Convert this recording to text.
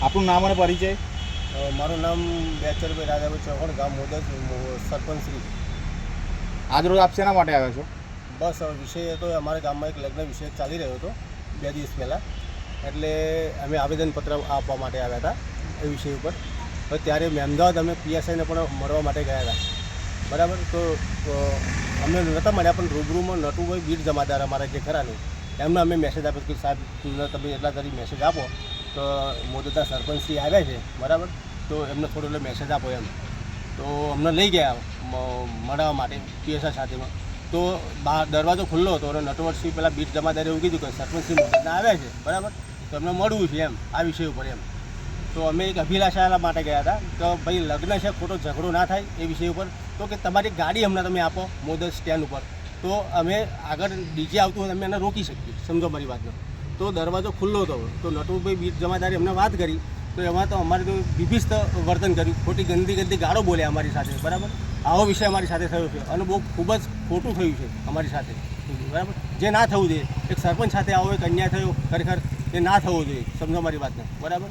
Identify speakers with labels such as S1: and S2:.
S1: આપનું નામ અને પરિચય?
S2: મારું નામ બેચરભાઈ રાજાભાઈ ચૌહાણ, ગામ મોદજ, સરપંચ શ્રી.
S1: આજરોજ આપ શેના માટે આવ્યા છો?
S2: બસ વિષય હતો, અમારા ગામમાં એક લગ્ન વિષય ચાલી રહ્યો હતો 2 દિવસ પહેલાં, એટલે અમે આવેદનપત્ર આપવા માટે આવ્યા હતા એ વિષય ઉપર. તો ત્યારે અમદાવાદ અમે પીએસઆઈને પણ મળવા માટે ગયા હતા, બરાબર. તો અમને નહોતા મળ્યા, પણ રૂબરૂમાં નટુભાઈ બીટ જમાદાર અમારા જે ખરાનું, એમને અમે મેસેજ આપ્યો કે સાહેબ તમે એટલા તરી મેસેજ આપો તો મોદતના સરપંચશ્રી આવ્યા છે, બરાબર, તો એમને થોડો એટલે મેસેજ આપો એમ. તો અમને લઈ ગયા મળવા માટે પીએસઆઈ સાથેમાં. તો દરવાજો ખુલ્લો હતો અને નટવરસિંહ પેલા બીટ જમાદારે એવું કીધું કે સરપંચશ્રી મોદતના આવ્યા છે, બરાબર, તો એમને મળવું છે એમ, આ વિષય ઉપર એમ. તો અમે એક અભિલાષા માટે ગયા હતા કે ભાઈ લગ્ન છે, ખોટો ઝઘડો ના થાય એ વિષય ઉપર. તો કે તમારી ગાડી હમણાં તમે આપો મોદત સ્ટેન્ડ ઉપર, તો અમે આગળ ડીજે આવતું હોય અમે એને રોકી શકીએ, સમજો મારી વાતને. તો દરવાજો ખુલ્લો હતો. તો નટુભાઈ બીટ જમાદારે અમને વાત કરી, તો એમાં તો અમારે તો બીભિસ્ત વર્તન કર્યું, ખોટી ગંદી ગાળો બોલ્યા અમારી સાથે, બરાબર. આવો વિષય અમારી સાથે થયો છે અને બહુ ખૂબ જ ખોટું થયું છે અમારી સાથે, બરાબર. જે ના થવું જોઈએ, એક સરપંચ સાથે આવો એક અન્યાય થયો, ખરેખર એ ના થવો જોઈએ, સમજો મારી વાતને, બરાબર.